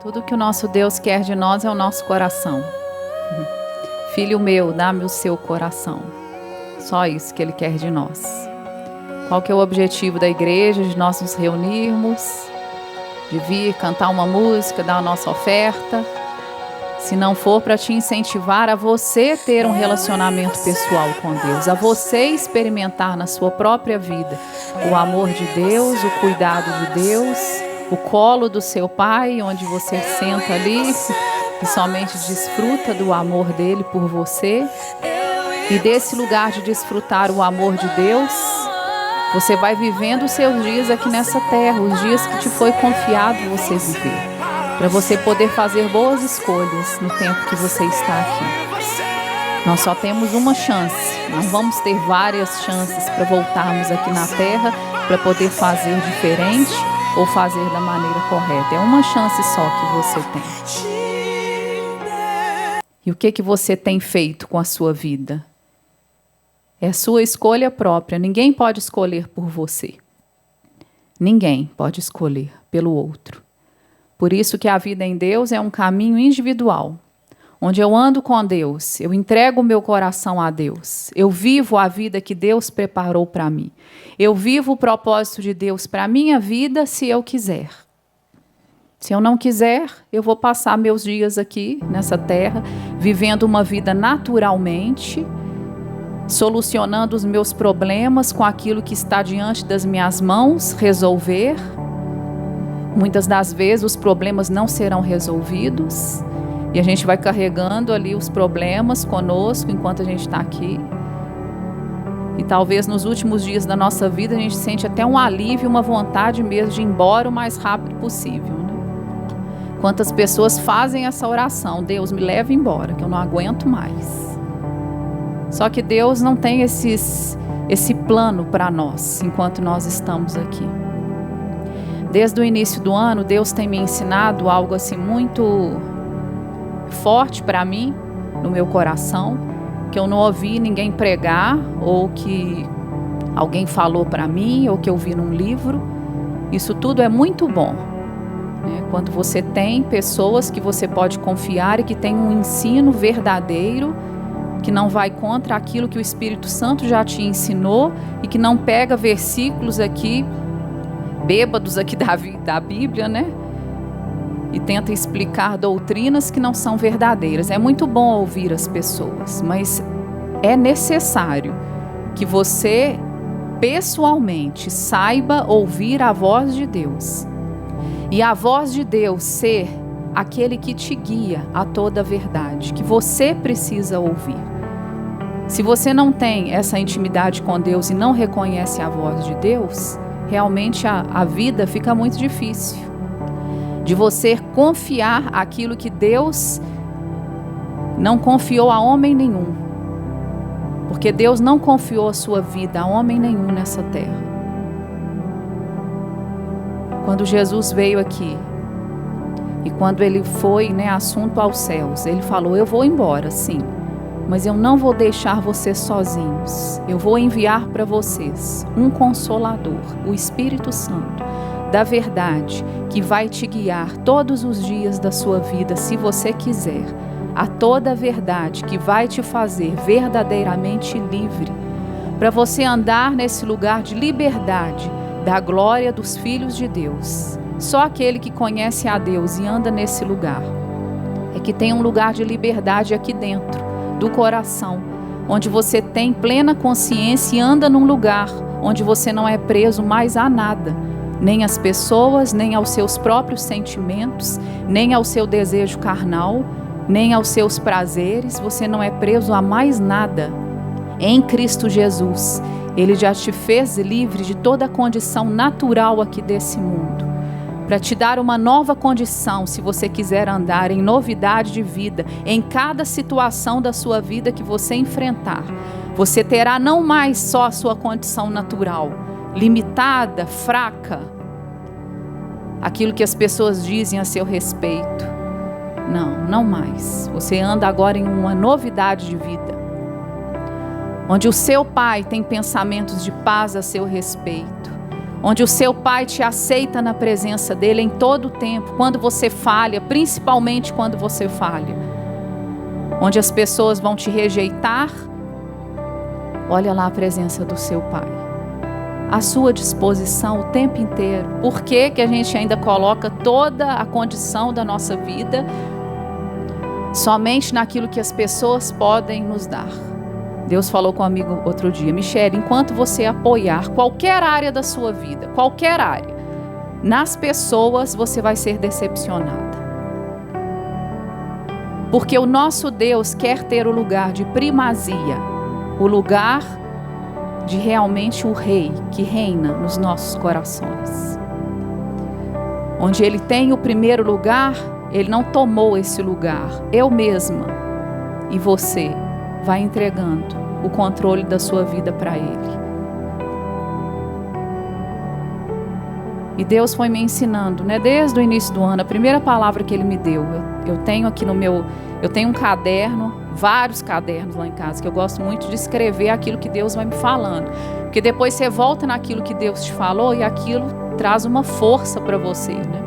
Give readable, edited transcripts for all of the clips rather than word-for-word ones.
Tudo que o nosso Deus quer de nós é o nosso coração. Filho meu, dá-me o seu coração. Só isso que Ele quer de nós. Qual que é o objetivo da igreja, de nós nos reunirmos, de vir cantar uma música, dar a nossa oferta? Se não for para te incentivar a você ter um relacionamento pessoal com Deus, a você experimentar na sua própria vida o amor de Deus, o cuidado de Deus, o colo do seu Pai, onde você senta ali e somente desfruta do amor dele por você. E desse lugar de desfrutar o amor de Deus, você vai vivendo os seus dias aqui nessa terra, os dias que te foi confiado você viver, para você poder fazer boas escolhas no tempo que você está aqui. Nós só temos uma chance, não vamos ter várias chances para voltarmos aqui na terra para poder fazer diferente ou fazer da maneira correta. É uma chance só que você tem. E o que você tem feito com a sua vida? É sua escolha própria. Ninguém pode escolher por você. Ninguém pode escolher pelo outro. Por isso que a vida em Deus é um caminho individual, onde eu ando com Deus, eu entrego o meu coração a Deus, eu vivo a vida que Deus preparou para mim. Eu vivo o propósito de Deus para a minha vida se eu quiser. Se eu não quiser, eu vou passar meus dias aqui nessa terra, vivendo uma vida naturalmente, solucionando os meus problemas com aquilo que está diante das minhas mãos, resolver. Muitas das vezes os problemas não serão resolvidos e a gente vai carregando ali os problemas conosco enquanto a gente está aqui. E talvez nos últimos dias da nossa vida a gente sente até um alívio, uma vontade mesmo de ir embora o mais rápido possível, né? Quantas pessoas fazem essa oração: Deus, me leva embora, que eu não aguento mais. Só que Deus não tem esse plano para nós enquanto nós estamos aqui. Desde o início do ano, Deus tem me ensinado algo assim muito forte para mim, no meu coração, que eu não ouvi ninguém pregar, ou que alguém falou para mim, ou que eu vi num livro. Isso tudo é muito bom, né? Quando você tem pessoas que você pode confiar e que tem um ensino verdadeiro, que não vai contra aquilo que o Espírito Santo já te ensinou e que não pega versículos aqui, bêbados aqui da Bíblia, né? E tenta explicar doutrinas que não são verdadeiras. É muito bom ouvir as pessoas, mas é necessário que você pessoalmente saiba ouvir a voz de Deus. E a voz de Deus ser aquele que te guia a toda a verdade, que você precisa ouvir. Se você não tem essa intimidade com Deus e não reconhece a voz de Deus, realmente a vida fica muito difícil. De você confiar aquilo que Deus não confiou a homem nenhum. Porque Deus não confiou a sua vida a homem nenhum nessa terra. Quando Jesus veio aqui, e quando ele foi, assunto aos céus, ele falou: eu vou embora, sim, mas eu não vou deixar vocês sozinhos. Eu vou enviar para vocês um Consolador, o Espírito Santo, da verdade, que vai te guiar todos os dias da sua vida, se você quiser, a toda a verdade, que vai te fazer verdadeiramente livre, para você andar nesse lugar de liberdade, da glória dos filhos de Deus. Só aquele que conhece a Deus e anda nesse lugar é que tem um lugar de liberdade aqui dentro do coração, onde você tem plena consciência e anda num lugar onde você não é preso mais a nada, nem às pessoas, nem aos seus próprios sentimentos, nem ao seu desejo carnal, nem aos seus prazeres. Você não é preso a mais nada. Em Cristo Jesus, Ele já te fez livre de toda a condição natural aqui desse mundo, para te dar uma nova condição, se você quiser andar em novidade de vida, em cada situação da sua vida que você enfrentar. Você terá não mais só a sua condição natural, limitada, fraca, aquilo que as pessoas dizem a seu respeito. Não, não mais. Você anda agora em uma novidade de vida, onde o seu Pai tem pensamentos de paz a seu respeito, onde o seu Pai te aceita na presença dele em todo o tempo, quando você falha, principalmente quando você falha, onde as pessoas vão te rejeitar. Olha lá a presença do seu Pai, à sua disposição o tempo inteiro. Por que que a gente ainda coloca toda a condição da nossa vida somente naquilo que as pessoas podem nos dar? Deus falou comigo outro dia: Michele, enquanto você apoiar qualquer área da sua vida, qualquer área, nas pessoas, você vai ser decepcionada. Porque o nosso Deus quer ter o lugar de primazia, o lugar de realmente o rei que reina nos nossos corações. Onde ele tem o primeiro lugar, ele não tomou esse lugar. Eu mesma e você vai entregando o controle da sua vida para ele. E Deus foi me ensinando, né, desde o início do ano. A primeira palavra que ele me deu, eu tenho aqui eu tenho um caderno, vários cadernos lá em casa, que eu gosto muito de escrever aquilo que Deus vai me falando, porque depois você volta naquilo que Deus te falou e aquilo traz uma força para você, né?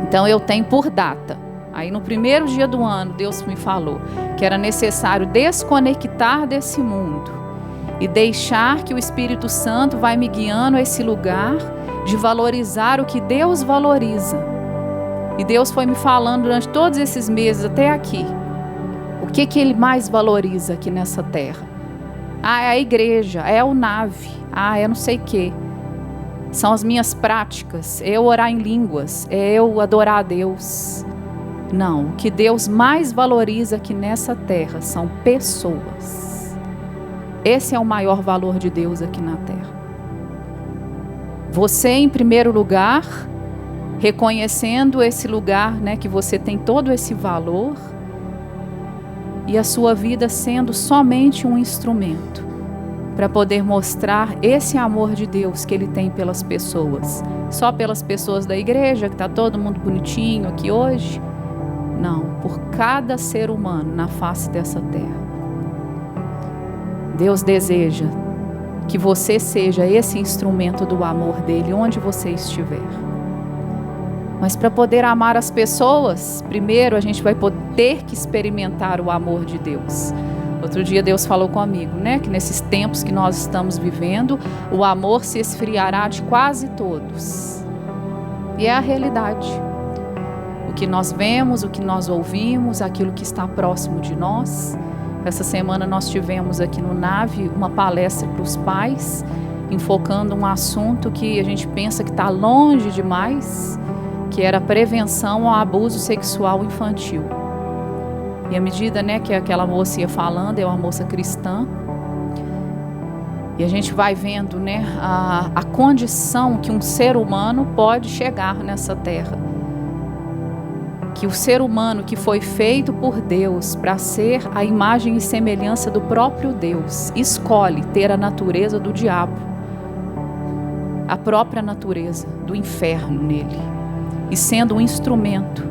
Então eu tenho por data. Aí no primeiro dia do ano, Deus me falou que era necessário desconectar desse mundo e deixar que o Espírito Santo vai me guiando a esse lugar de valorizar o que Deus valoriza. E Deus foi me falando durante todos esses meses até aqui. O que Ele mais valoriza aqui nessa terra? Ah, é a igreja, é o nave, é não sei o quê. São as minhas práticas, é eu orar em línguas, é eu adorar a Deus. Não, o que Deus mais valoriza aqui nessa terra são pessoas. Esse é o maior valor de Deus aqui na terra. Você em primeiro lugar, reconhecendo esse lugar, né, que você tem todo esse valor, e a sua vida sendo somente um instrumento para poder mostrar esse amor de Deus que Ele tem pelas pessoas. Só pelas pessoas da igreja, que está todo mundo bonitinho aqui hoje? Não, por cada ser humano na face dessa terra. Deus deseja que você seja esse instrumento do amor dele onde você estiver. Mas para poder amar as pessoas, primeiro a gente vai ter que experimentar o amor de Deus. Outro dia Deus falou comigo, né, que nesses tempos que nós estamos vivendo, o amor se esfriará de quase todos. E é a realidade. O que nós vemos, o que nós ouvimos, aquilo que está próximo de nós. Essa semana nós tivemos aqui no Nave uma palestra para os pais, enfocando um assunto que a gente pensa que está longe demais, que era a prevenção ao abuso sexual infantil. E à medida, né, que aquela moça ia falando, é uma moça cristã, e a gente vai vendo, né, a condição que um ser humano pode chegar nessa terra. Que o ser humano que foi feito por Deus para ser a imagem e semelhança do próprio Deus, escolhe ter a natureza do diabo, a própria natureza do inferno nele, e sendo um instrumento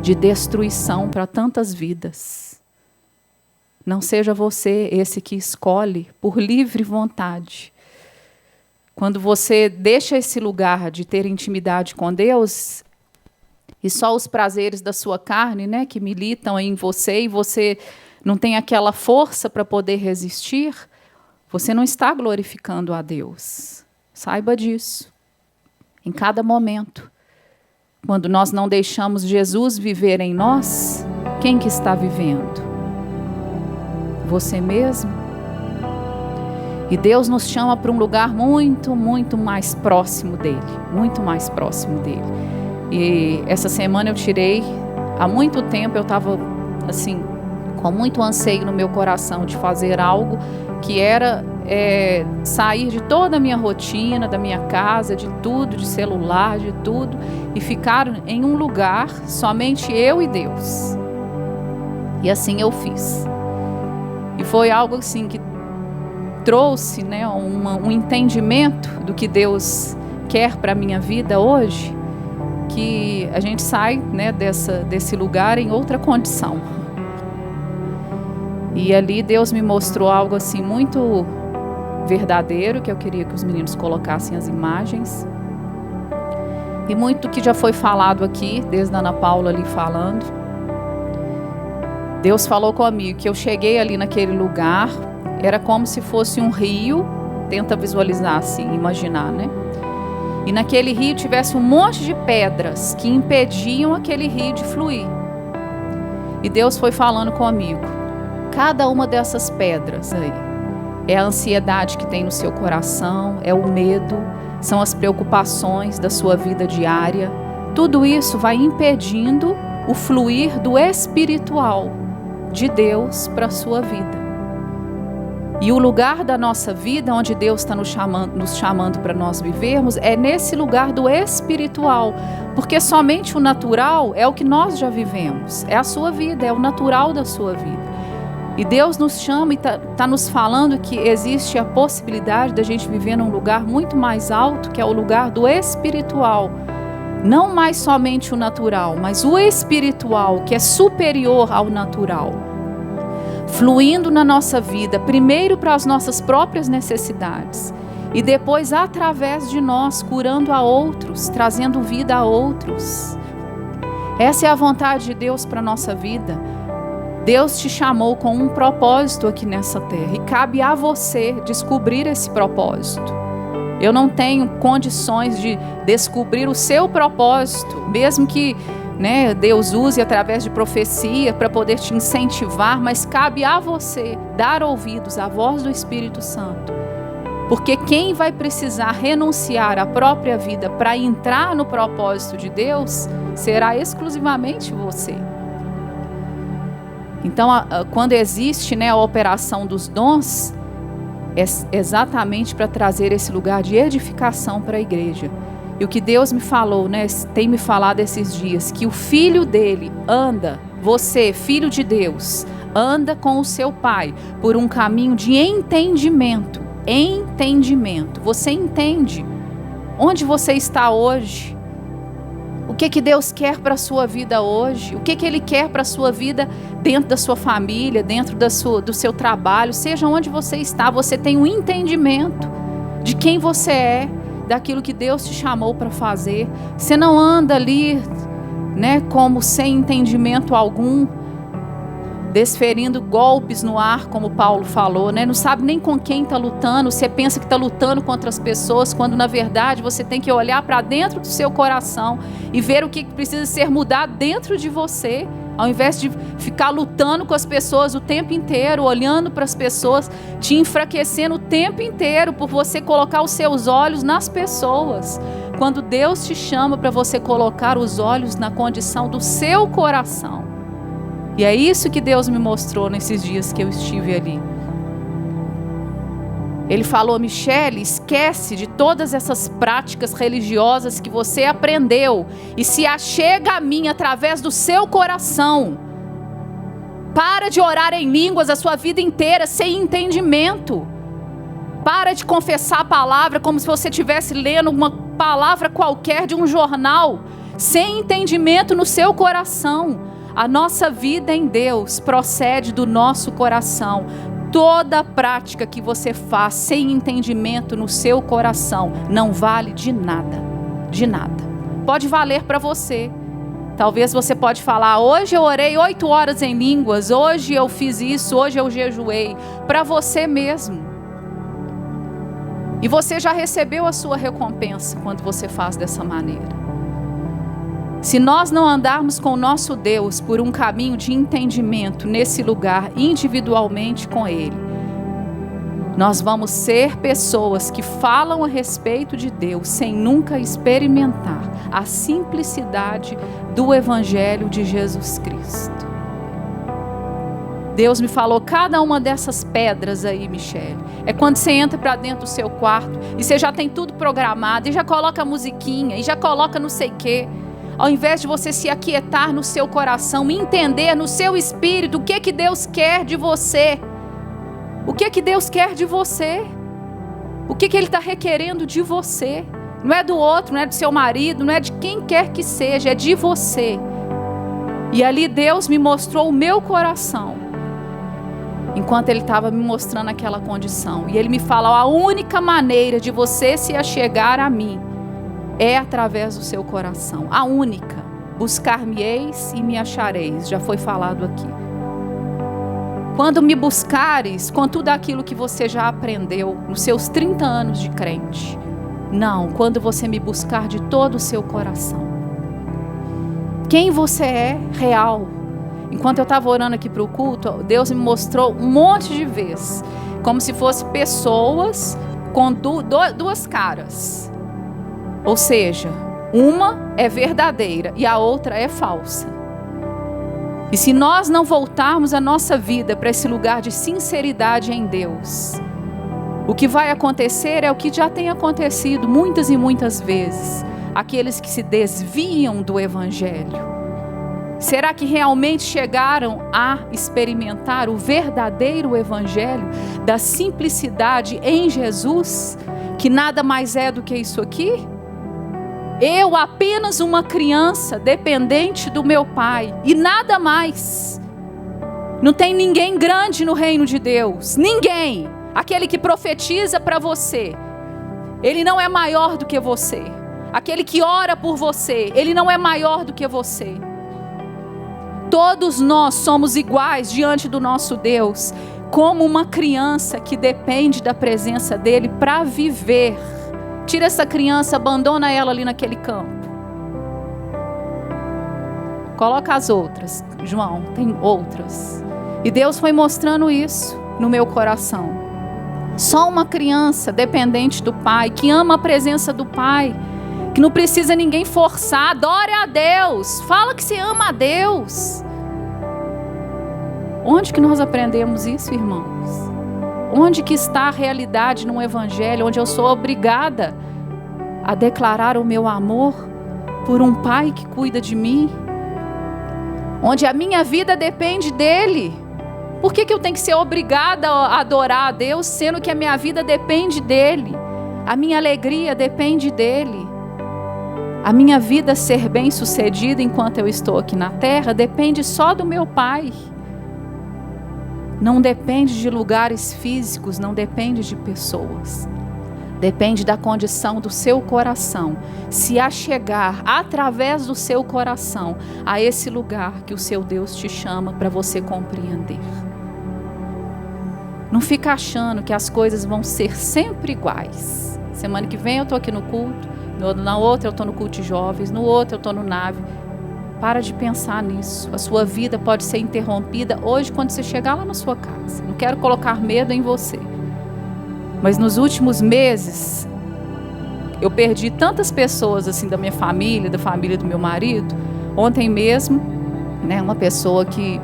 de destruição para tantas vidas. Não seja você esse que escolhe por livre vontade. Quando você deixa esse lugar de ter intimidade com Deus, e só os prazeres da sua carne, né, que militam em você, e você não tem aquela força para poder resistir, você não está glorificando a Deus. Saiba disso. Em cada momento. Quando nós não deixamos Jesus viver em nós, quem que está vivendo? Você mesmo? E Deus nos chama para um lugar muito, muito mais próximo dele. Muito mais próximo dele. E essa semana eu tirei, há muito tempo eu estava assim, com muito anseio no meu coração de fazer algo que era sair de toda a minha rotina, da minha casa, de tudo, de celular, de tudo, e ficar em um lugar, somente eu e Deus. E assim eu fiz. E foi algo assim que trouxe, né, um entendimento do que Deus quer para a minha vida hoje, que a gente sai, né, desse lugar em outra condição. E ali Deus me mostrou algo assim muito verdadeiro, que eu queria que os meninos colocassem as imagens. E muito que já foi falado aqui, desde a Ana Paula ali falando. Deus falou comigo que eu cheguei ali naquele lugar, era como se fosse um rio, tenta visualizar assim, imaginar, né? E naquele rio tivesse um monte de pedras que impediam aquele rio de fluir. E Deus foi falando comigo, cada uma dessas pedras aí, é a ansiedade que tem no seu coração, é o medo, são as preocupações da sua vida diária. Tudo isso vai impedindo o fluir do espiritual de Deus para a sua vida. E o lugar da nossa vida, onde Deus está nos chamando para nós vivermos, é nesse lugar do espiritual. Porque somente o natural é o que nós já vivemos. É a sua vida, é o natural da sua vida. E Deus nos chama e está nos falando que existe a possibilidade da gente viver num lugar muito mais alto, que é o lugar do espiritual. Não mais somente o natural, mas o espiritual, que é superior ao natural. Fluindo na nossa vida, primeiro para as nossas próprias necessidades, e depois através de nós, curando a outros, trazendo vida a outros. Essa é a vontade de Deus para a nossa vida. Deus te chamou com um propósito aqui nessa terra, e cabe a você descobrir esse propósito. Eu não tenho condições de descobrir o seu propósito, mesmo que Deus use através de profecia para poder te incentivar, mas cabe a você dar ouvidos à voz do Espírito Santo. Porque quem vai precisar renunciar à própria vida para entrar no propósito de Deus será exclusivamente você. Então, quando existe a operação dos dons, é exatamente para trazer esse lugar de edificação para a igreja. E o que Deus me falou, tem me falado esses dias, que o filho dele anda, você, filho de Deus, anda com o seu pai por um caminho de entendimento. Entendimento. Você entende onde você está hoje? O que Deus quer para a sua vida hoje? O que Ele quer para a sua vida dentro da sua família, dentro do seu trabalho? Seja onde você está, você tem um entendimento de quem você é, daquilo que Deus te chamou para fazer. Você não anda ali, como sem entendimento algum, desferindo golpes no ar, como Paulo falou, não sabe nem com quem está lutando. Você pensa que está lutando contra as pessoas, quando na verdade você tem que olhar para dentro do seu coração e ver o que precisa ser mudado dentro de você, ao invés de ficar lutando com as pessoas o tempo inteiro, olhando para as pessoas, te enfraquecendo o tempo inteiro por você colocar os seus olhos nas pessoas, quando Deus te chama para você colocar os olhos na condição do seu coração. E é isso que Deus me mostrou nesses dias que eu estive ali. Ele falou: Michele, esquece de todas essas práticas religiosas que você aprendeu e se achega a mim através do seu coração. Para de orar em línguas a sua vida inteira sem entendimento. Para de confessar a palavra como se você estivesse lendo uma palavra qualquer de um jornal, sem entendimento no seu coração. A nossa vida em Deus procede do nosso coração. Toda prática que você faz sem entendimento no seu coração não vale de nada, de nada. Pode valer para você. Talvez você pode falar: hoje eu orei 8 horas em línguas, hoje eu fiz isso, hoje eu jejuei. Para você mesmo. E você já recebeu a sua recompensa quando você faz dessa maneira. Se nós não andarmos com o nosso Deus por um caminho de entendimento nesse lugar, individualmente com Ele, nós vamos ser pessoas que falam a respeito de Deus sem nunca experimentar a simplicidade do Evangelho de Jesus Cristo. Deus me falou: cada uma dessas pedras aí, Michele, é quando você entra para dentro do seu quarto e você já tem tudo programado, e já coloca a musiquinha, e já coloca não sei o quê. Ao invés de você se aquietar no seu coração, entender no seu espírito o que Deus quer de você. O que Deus quer de você. O que Ele está requerendo de você. Não é do outro, não é do seu marido, não é de quem quer que seja, é de você. E ali Deus me mostrou o meu coração. enquanto Ele estava me mostrando aquela condição. E Ele me fala: a única maneira de você se achegar a mim é através do seu coração. A única. Buscar-me-eis e me achareis. Já foi falado aqui. Quando me buscares com tudo aquilo que você já aprendeu nos seus 30 anos de crente. Não, quando você me buscar de todo o seu coração. Quem você é real. Enquanto eu estava orando aqui para o culto, Deus me mostrou um monte de vezes, como se fossem pessoas com duas caras. Ou seja, uma é verdadeira e a outra é falsa. E se nós não voltarmos a nossa vida para esse lugar de sinceridade em Deus, o que vai acontecer é o que já tem acontecido muitas e muitas vezes. Aqueles que se desviam do Evangelho. Será que realmente chegaram a experimentar o verdadeiro Evangelho da simplicidade em Jesus, que nada mais é do que isso aqui? Eu, apenas uma criança dependente do meu Pai e nada mais. Não tem ninguém grande no reino de Deus, ninguém. Aquele que profetiza para você, ele não é maior do que você. Aquele que ora por você, ele não é maior do que você. Todos nós somos iguais diante do nosso Deus, como uma criança que depende da presença dele para viver. Tira essa criança, abandona ela ali naquele campo. Coloca as outras, João, tem outras. E Deus foi mostrando isso no meu coração. Só uma criança dependente do Pai, que ama a presença do Pai, que não precisa ninguém forçar. Adore a Deus, fala que você ama a Deus. Onde que nós aprendemos isso, irmãos? Onde que está a realidade no Evangelho, onde eu sou obrigada a declarar o meu amor por um Pai que cuida de mim? Onde a minha vida depende dEle. Por que eu tenho que ser obrigada a adorar a Deus, sendo que a minha vida depende dEle? A minha alegria depende dEle. A minha vida ser bem-sucedida enquanto eu estou aqui na terra depende só do meu Pai. Não depende de lugares físicos, não depende de pessoas. Depende da condição do seu coração. Se achegar através do seu coração a esse lugar que o seu Deus te chama para você compreender. Não fica achando que as coisas vão ser sempre iguais. Semana que vem eu estou aqui no culto, na outra eu estou no culto de jovens, no outro eu estou no nave. Para de pensar nisso. A sua vida pode ser interrompida hoje quando você chegar lá na sua casa. Não quero colocar medo em você. Mas nos últimos meses, eu perdi tantas pessoas assim da minha família, da família do meu marido. Ontem mesmo, uma pessoa que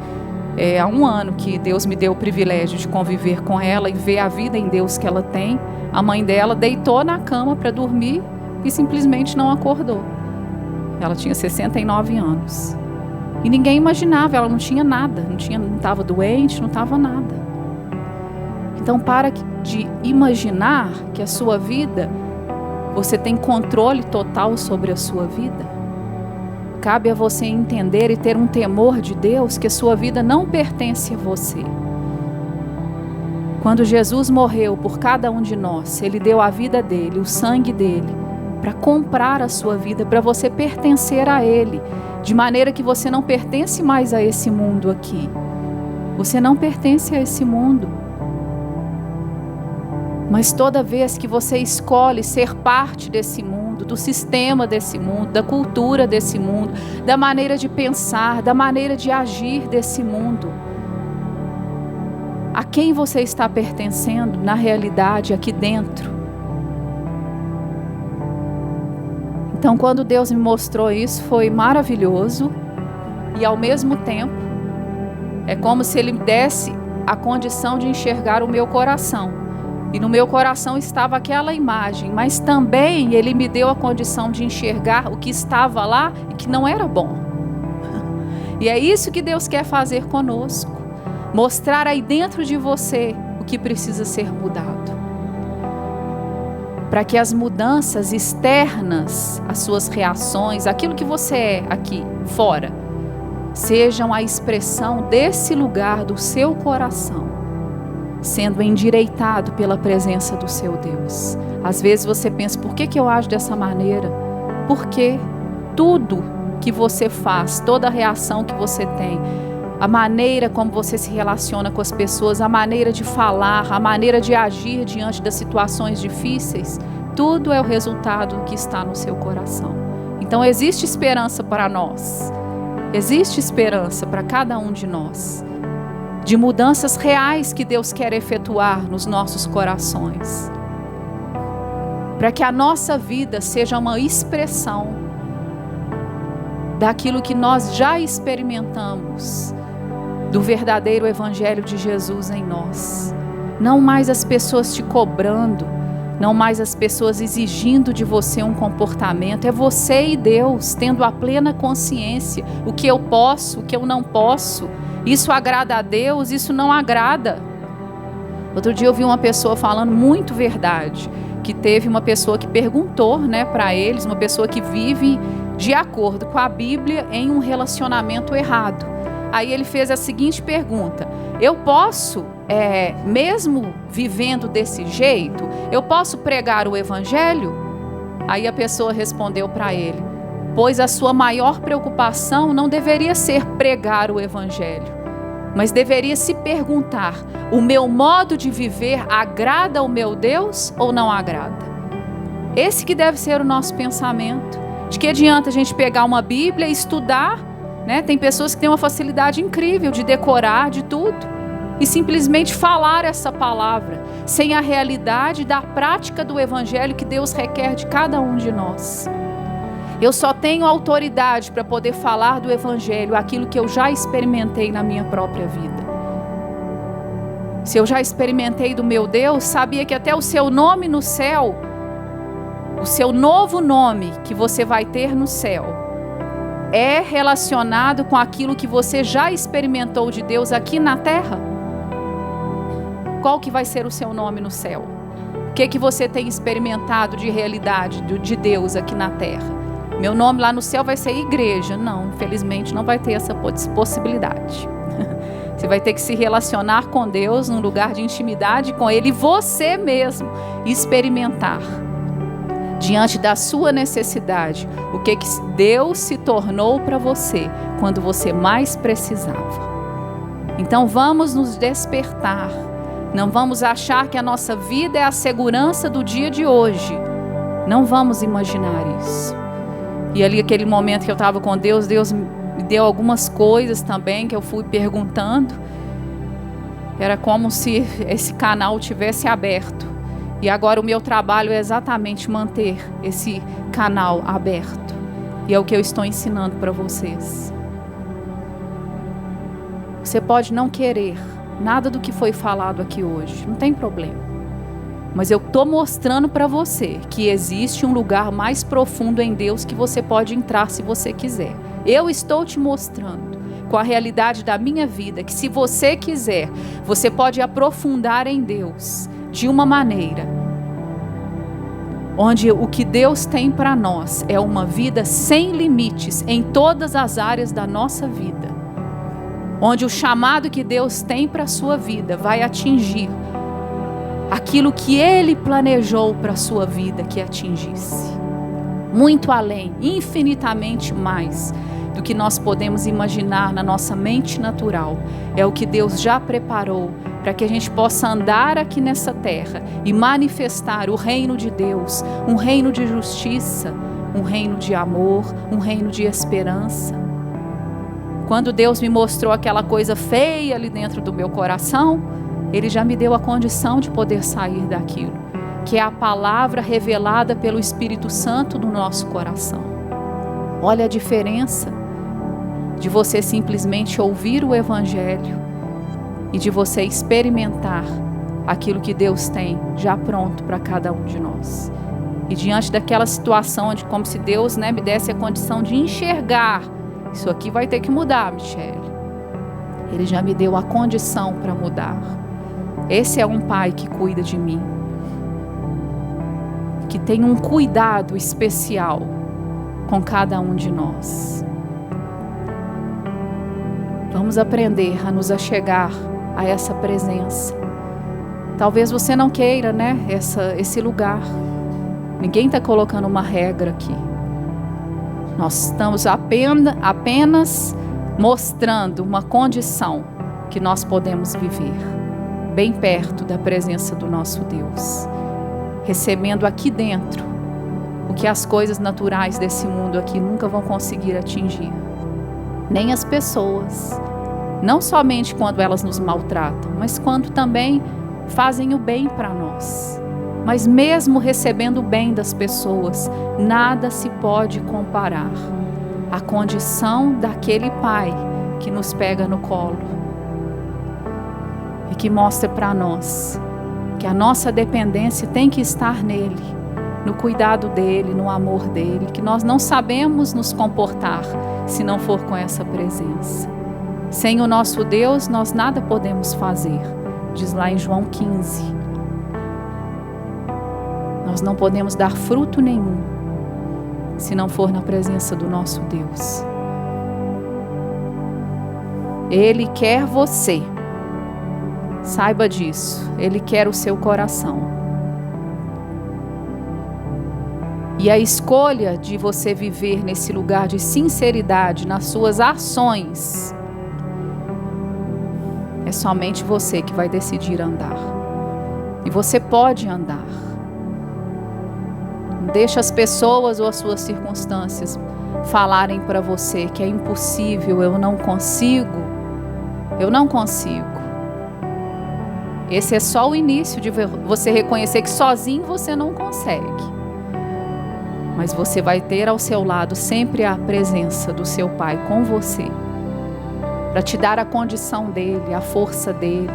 há 1 ano que Deus me deu o privilégio de conviver com ela e ver a vida em Deus que ela tem. A mãe dela deitou na cama para dormir e simplesmente não acordou. Ela tinha 69 anos. E ninguém imaginava, ela não tinha nada, não estava doente, não estava nada. Então para de imaginar que a sua vida, você tem controle total sobre a sua vida. Cabe a você entender e ter um temor de Deus que a sua vida não pertence a você. Quando Jesus morreu por cada um de nós, Ele deu a vida dele, o sangue dele, para comprar a sua vida, para você pertencer a Ele, de maneira que você não pertence mais a esse mundo aqui. Você não pertence a esse mundo. Mas toda vez que você escolhe ser parte desse mundo, do sistema desse mundo, da cultura desse mundo, da maneira de pensar, da maneira de agir desse mundo, a quem você está pertencendo na realidade aqui dentro? Então, quando Deus me mostrou isso, foi maravilhoso. E ao mesmo tempo, é como se Ele me desse a condição de enxergar o meu coração. E no meu coração estava aquela imagem, mas também Ele me deu a condição de enxergar o que estava lá e que não era bom. E é isso que Deus quer fazer conosco. Mostrar aí dentro de você o que precisa ser mudado. Para que as mudanças externas, as suas reações, aquilo que você é aqui fora, sejam a expressão desse lugar do seu coração, sendo endireitado pela presença do seu Deus. Às vezes você pensa, por que eu ajo dessa maneira? Porque tudo que você faz, toda reação que você tem, a maneira como você se relaciona com as pessoas, a maneira de falar, a maneira de agir diante das situações difíceis, tudo é o resultado que está no seu coração. Então existe esperança para nós, existe esperança para cada um de nós, de mudanças reais que Deus quer efetuar nos nossos corações, para que a nossa vida seja uma expressão daquilo que nós já experimentamos, do verdadeiro evangelho de Jesus em nós. Não mais as pessoas te cobrando, não mais as pessoas exigindo de você um comportamento, é você e Deus tendo a plena consciência, o que eu posso, o que eu não posso, isso agrada a Deus, isso não agrada. Outro dia eu vi uma pessoa falando muito verdade, que teve uma pessoa que perguntou, para eles, uma pessoa que vive de acordo com a Bíblia em um relacionamento errado. Aí ele fez a seguinte pergunta: eu posso, mesmo vivendo desse jeito, eu posso pregar o evangelho? Aí a pessoa respondeu para ele: pois a sua maior preocupação não deveria ser pregar o evangelho, mas deveria se perguntar: o meu modo de viver agrada ao meu Deus ou não agrada? Esse que deve ser o nosso pensamento. De que adianta a gente pegar uma Bíblia e estudar, Tem pessoas que têm uma facilidade incrível de decorar, de tudo, e simplesmente falar essa palavra, sem a realidade da prática do evangelho que Deus requer de cada um de nós. Eu só tenho autoridade para poder falar do evangelho, aquilo que eu já experimentei na minha própria vida. Se eu já experimentei do meu Deus, sabia que até o seu nome no céu, o seu novo nome que você vai ter no céu, é relacionado com aquilo que você já experimentou de Deus aqui na terra? Qual que vai ser o seu nome no céu? O que você tem experimentado de realidade de Deus aqui na terra? Meu nome lá no céu vai ser igreja. Não, infelizmente não vai ter essa possibilidade. Você vai ter que se relacionar com Deus num lugar de intimidade com Ele, e você mesmo experimentar, diante da sua necessidade, o que Deus se tornou para você quando você mais precisava. Então vamos nos despertar. Não vamos achar que a nossa vida é a segurança do dia de hoje. Não vamos imaginar isso. E ali, aquele momento que eu estava com Deus, Deus me deu algumas coisas também que eu fui perguntando. Era como se esse canal tivesse aberto. E agora o meu trabalho é exatamente manter esse canal aberto. E é o que eu estou ensinando para vocês. Você pode não querer nada do que foi falado aqui hoje, não tem problema. Mas eu estou mostrando para você que existe um lugar mais profundo em Deus que você pode entrar se você quiser. Eu estou te mostrando com a realidade da minha vida que, se você quiser, você pode aprofundar em Deus de uma maneira onde o que Deus tem para nós é uma vida sem limites em todas as áreas da nossa vida, onde o chamado que Deus tem para a sua vida vai atingir aquilo que Ele planejou para a sua vida que atingisse, muito além, infinitamente mais do que nós podemos imaginar na nossa mente natural. É o que Deus já preparou para que a gente possa andar aqui nessa terra e manifestar o reino de Deus, um reino de justiça, um reino de amor, um reino de esperança. Quando Deus me mostrou aquela coisa feia ali dentro do meu coração, Ele já me deu a condição de poder sair daquilo, que é a palavra revelada pelo Espírito Santo no nosso coração. Olha a diferença de você simplesmente ouvir o Evangelho e de você experimentar aquilo que Deus tem já pronto para cada um de nós. E diante daquela situação, onde, como se Deus me desse a condição de enxergar, isso aqui vai ter que mudar, Michele. Ele já me deu a condição para mudar. Esse é um pai que cuida de mim, que tem um cuidado especial com cada um de nós. Vamos aprender a nos achegar a essa presença, Talvez você não queira, né, esse lugar. Ninguém está colocando uma regra aqui. Nós estamos apenas mostrando uma condição que nós podemos viver, bem perto da presença do nosso Deus, recebendo aqui dentro o que as coisas naturais desse mundo aqui nunca vão conseguir atingir, nem as pessoas, não somente quando elas nos maltratam, mas quando também fazem o bem para nós. Mas mesmo recebendo o bem das pessoas, nada se pode comparar à condição daquele Pai que nos pega no colo e que mostra para nós que a nossa dependência tem que estar nele, no cuidado dele, no amor dele, que nós não sabemos nos comportar se não for com essa presença. Sem o nosso Deus, nós nada podemos fazer, diz lá em João 15. Nós não podemos dar fruto nenhum se não for na presença do nosso Deus. Ele quer você. Saiba disso. Ele quer o seu coração. E a escolha de você viver nesse lugar de sinceridade nas suas ações é somente você que vai decidir andar. E você pode andar. Não deixa as pessoas ou as suas circunstâncias falarem para você que é impossível, eu não consigo. Esse é só o início de você reconhecer que sozinho você não consegue. Mas você vai ter ao seu lado sempre a presença do seu Pai com você, para te dar a condição dele, a força dele,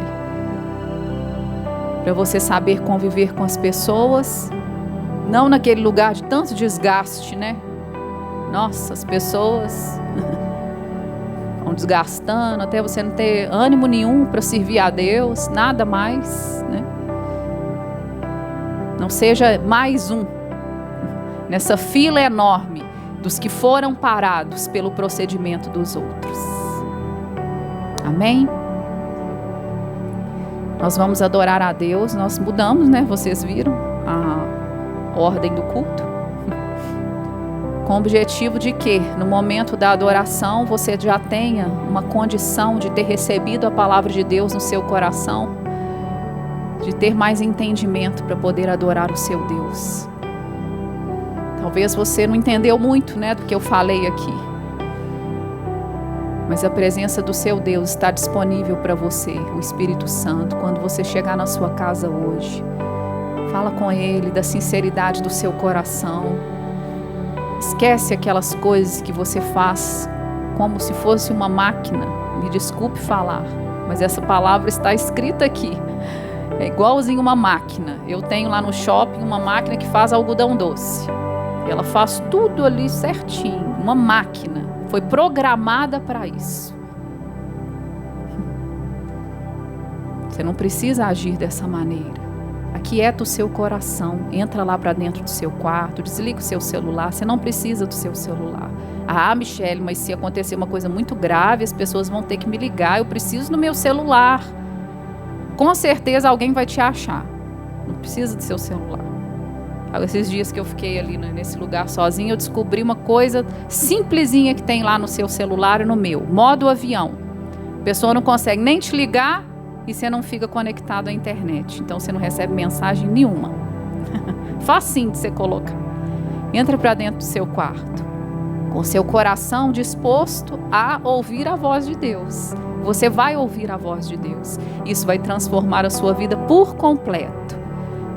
para você saber conviver com as pessoas, não naquele lugar de tanto desgaste, né? Nossa, as pessoas vão desgastando até você não ter ânimo nenhum para servir a Deus, nada mais, né? Não seja mais um nessa fila enorme dos que foram parados pelo procedimento dos outros. Amém? Nós vamos adorar a Deus. Nós mudamos, né? Vocês viram a ordem do culto? Com o objetivo de que no momento da adoração você já tenha uma condição de ter recebido a palavra de Deus no seu coração, de ter mais entendimento para poder adorar o seu Deus. Talvez você não entendeu muito, né, do que eu falei aqui. Mas a presença do seu Deus está disponível para você, o Espírito Santo, quando você chegar na sua casa hoje. Fala com Ele da sinceridade do seu coração. Esquece aquelas coisas que você faz como se fosse uma máquina. Me desculpe falar, mas essa palavra está escrita aqui. É igualzinho uma máquina. Eu tenho lá no shopping uma máquina que faz algodão doce. Ela faz tudo ali certinho. Uma máquina. Foi programada para isso. Você não precisa agir dessa maneira. Aquieta o seu coração. Entra lá para dentro do seu quarto. Desliga o seu celular. Você não precisa do seu celular. Ah, Michele, mas se acontecer uma coisa muito grave, as pessoas vão ter que me ligar. Eu preciso do meu celular. Com certeza alguém vai te achar. Não precisa do seu celular. Esses dias que eu fiquei ali nesse lugar sozinha, eu descobri uma coisa simplesinha que tem lá no seu celular e no meu. Modo avião. A pessoa não consegue nem te ligar e você não fica conectado à internet. Então você não recebe mensagem nenhuma. Facinho de você colocar. Entra para dentro do seu quarto, com seu coração disposto a ouvir a voz de Deus. Você vai ouvir a voz de Deus. Isso vai transformar a sua vida por completo.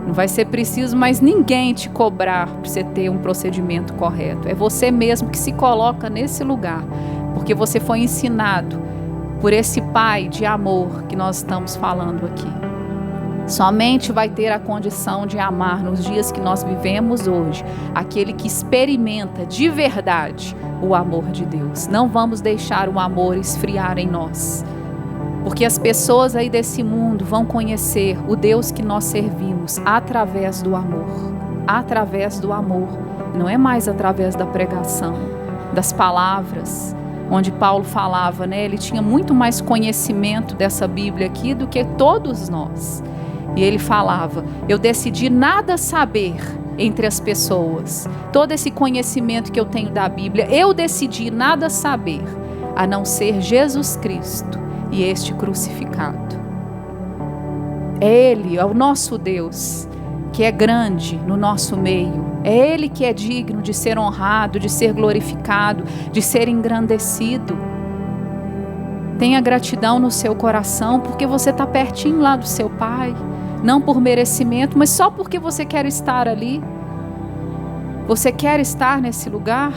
Não vai ser preciso mais ninguém te cobrar para você ter um procedimento correto. É você mesmo que se coloca nesse lugar, porque você foi ensinado por esse Pai de amor que nós estamos falando aqui. Somente vai ter a condição de amar nos dias que nós vivemos hoje, aquele que experimenta de verdade o amor de Deus. Não vamos deixar o amor esfriar em nós. Porque as pessoas aí desse mundo vão conhecer o Deus que nós servimos através do amor. Através do amor. Não é mais através da pregação, das palavras, onde Paulo falava, né? Ele tinha muito mais conhecimento dessa Bíblia aqui do que todos nós. E ele falava: eu decidi nada saber entre as pessoas. Todo esse conhecimento que eu tenho da Bíblia, eu decidi nada saber, a não ser Jesus Cristo e este crucificado. É Ele, é o nosso Deus, que é grande no nosso meio. É Ele que é digno de ser honrado, de ser glorificado, de ser engrandecido. Tenha gratidão no seu coração, porque você está pertinho lá do seu Pai. Não por merecimento, mas só porque você quer estar ali. Você quer estar nesse lugar?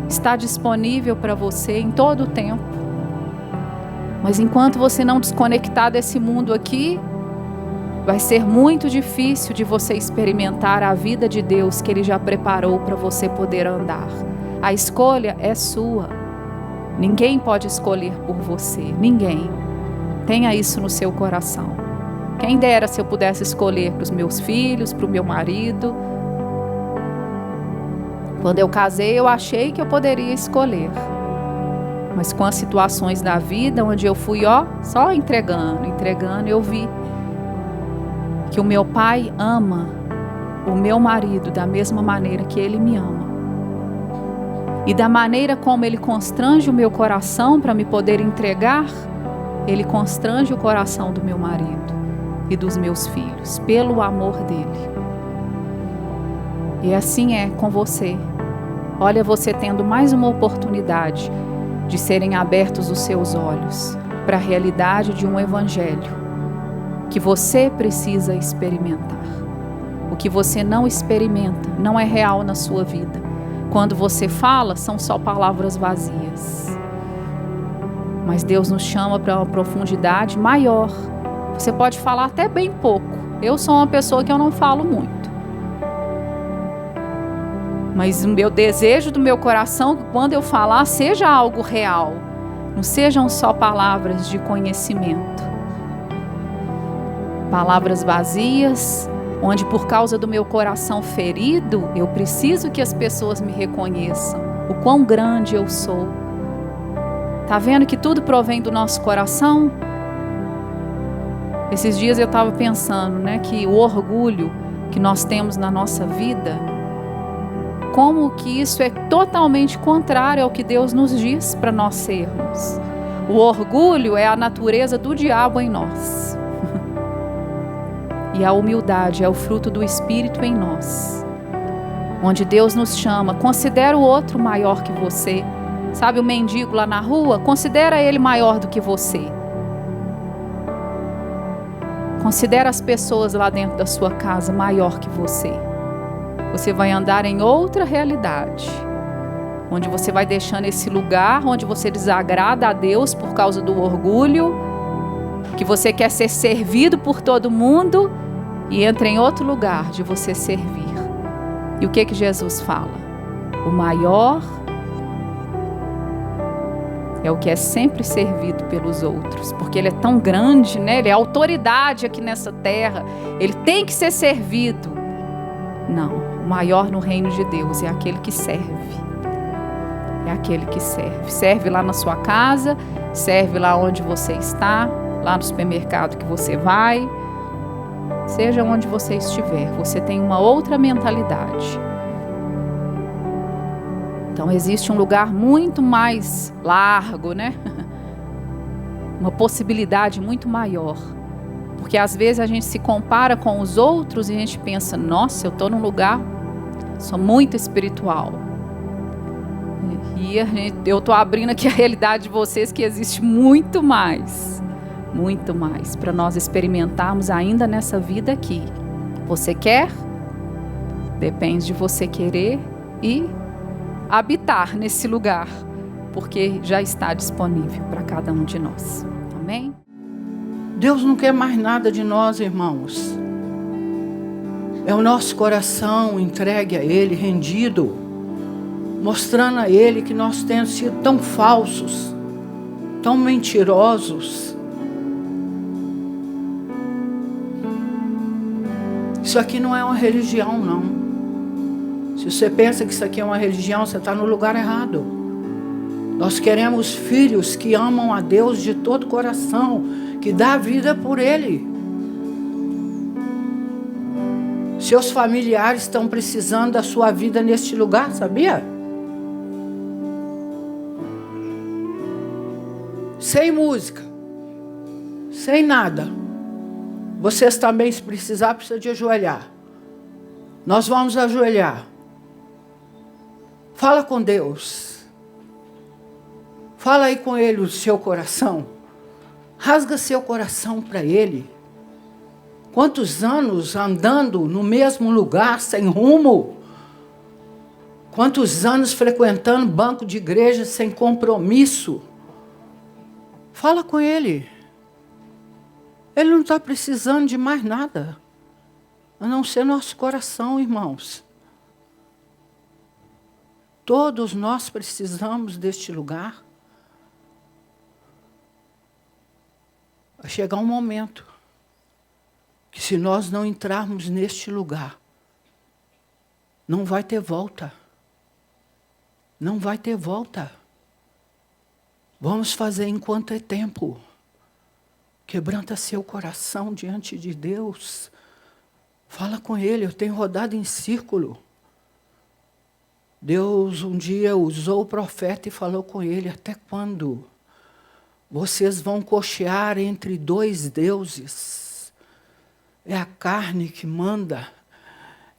Está disponível para você em todo o tempo. Mas enquanto você não desconectar desse mundo aqui, vai ser muito difícil de você experimentar a vida de Deus que Ele já preparou para você poder andar. A escolha é sua. Ninguém pode escolher por você. Ninguém. Tenha isso no seu coração. Quem dera se eu pudesse escolher para os meus filhos, para o meu marido. Quando eu casei, eu achei que eu poderia escolher. Mas com as situações da vida, onde eu fui só entregando, eu vi que o meu pai ama o meu marido da mesma maneira que ele me ama. E da maneira como ele constrange o meu coração para me poder entregar, ele constrange o coração do meu marido e dos meus filhos, pelo amor dele. E assim é com você. Olha, você tendo mais uma oportunidade de serem abertos os seus olhos para a realidade de um evangelho que você precisa experimentar. O que você não experimenta não é real na sua vida. Quando você fala, são só palavras vazias. Mas Deus nos chama para uma profundidade maior. Você pode falar até bem pouco. Eu sou uma pessoa que eu não falo muito. Mas o meu desejo do meu coração, que quando eu falar, seja algo real. Não sejam só palavras de conhecimento. Palavras vazias, onde por causa do meu coração ferido, eu preciso que as pessoas me reconheçam. O quão grande eu sou. Tá vendo que tudo provém do nosso coração? Esses dias eu estava pensando, que o orgulho que nós temos na nossa vida, como que isso é totalmente contrário ao que Deus nos diz para nós sermos. O orgulho é a natureza do diabo em nós. E a humildade é o fruto do Espírito em nós. Onde Deus nos chama, considera o outro maior que você. Sabe o mendigo lá na rua? Considera ele maior do que você. Considera as pessoas lá dentro da sua casa maior que você. Você vai andar em outra realidade, onde você vai deixando esse lugar onde você desagrada a Deus por causa do orgulho, que você quer ser servido por todo mundo, e entra em outro lugar de você servir. E o que Jesus fala? O maior é o que é sempre servido pelos outros, porque Ele é tão grande, Ele é autoridade aqui nessa terra, Ele tem que ser servido. Não, o maior no reino de Deus é aquele que serve. É aquele que serve. Serve lá na sua casa, serve lá onde você está, lá no supermercado que você vai. Seja onde você estiver, você tem uma outra mentalidade. Então existe um lugar muito mais largo, Uma possibilidade muito maior. Porque às vezes a gente se compara com os outros e a gente pensa, nossa, eu estou num lugar, sou muito espiritual. E eu estou abrindo aqui a realidade de vocês que existe muito mais para nós experimentarmos ainda nessa vida aqui. Você quer? Depende de você querer e habitar nesse lugar, porque já está disponível para cada um de nós. Amém? Deus não quer mais nada de nós, irmãos. É o nosso coração entregue a Ele, rendido, mostrando a Ele que nós temos sido tão falsos, tão mentirosos. Isso aqui não é uma religião, não. Se você pensa que isso aqui é uma religião, você está no lugar errado. Nós queremos filhos que amam a Deus de todo o coração, que dá a vida por Ele. Seus familiares estão precisando da sua vida neste lugar, sabia? Sem música, sem nada. Vocês também, se precisar, precisam de ajoelhar. Nós vamos ajoelhar. Fala com Deus. Fala aí com Ele o seu coração. Rasga seu coração para Ele. Quantos anos andando no mesmo lugar, sem rumo? Quantos anos frequentando banco de igreja sem compromisso? Fala com Ele. Ele não está precisando de mais nada, a não ser nosso coração, irmãos. Todos nós precisamos deste lugar. Vai chegar um momento que, se nós não entrarmos neste lugar, não vai ter volta. Não vai ter volta. Vamos fazer enquanto é tempo. Quebranta seu coração diante de Deus. Fala com Ele. Eu tenho rodado em círculo. Deus um dia usou o profeta e falou com ele: até quando vocês vão cochear entre dois deuses? É a carne que manda,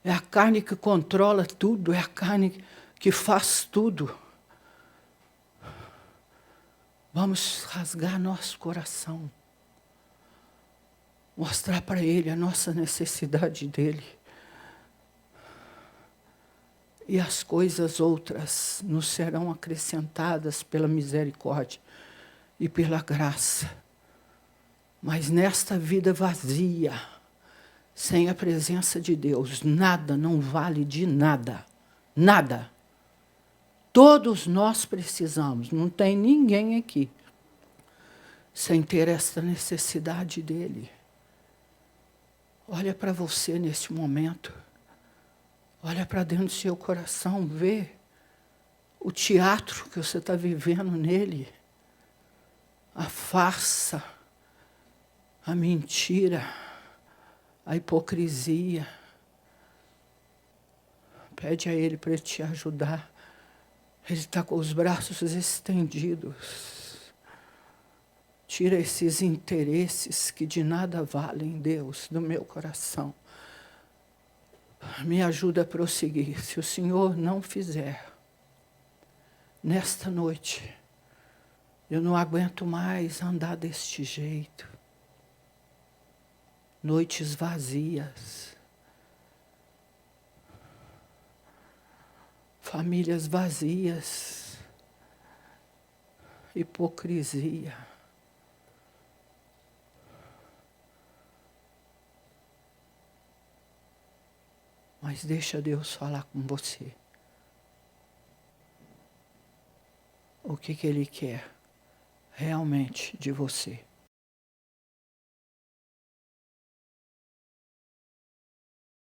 é a carne que controla tudo, é a carne que faz tudo. Vamos rasgar nosso coração, mostrar para Ele a nossa necessidade dEle. E as coisas outras nos serão acrescentadas pela misericórdia e pela graça. Mas nesta vida vazia, sem a presença de Deus, nada não vale de nada. Nada. Todos nós precisamos, não tem ninguém aqui sem ter esta necessidade dEle. Olha para você neste momento. Olha para dentro do seu coração, vê o teatro que você está vivendo nele. A farsa, a mentira, a hipocrisia. Pede a Ele para Ele te ajudar. Ele está com os braços estendidos. Tira esses interesses que de nada valem, Deus, do meu coração. Me ajuda a prosseguir. Se o Senhor não fizer, nesta noite, eu não aguento mais andar deste jeito. Noites vazias. Famílias vazias. Hipocrisia. Mas deixa Deus falar com você. O que Ele quer realmente de você.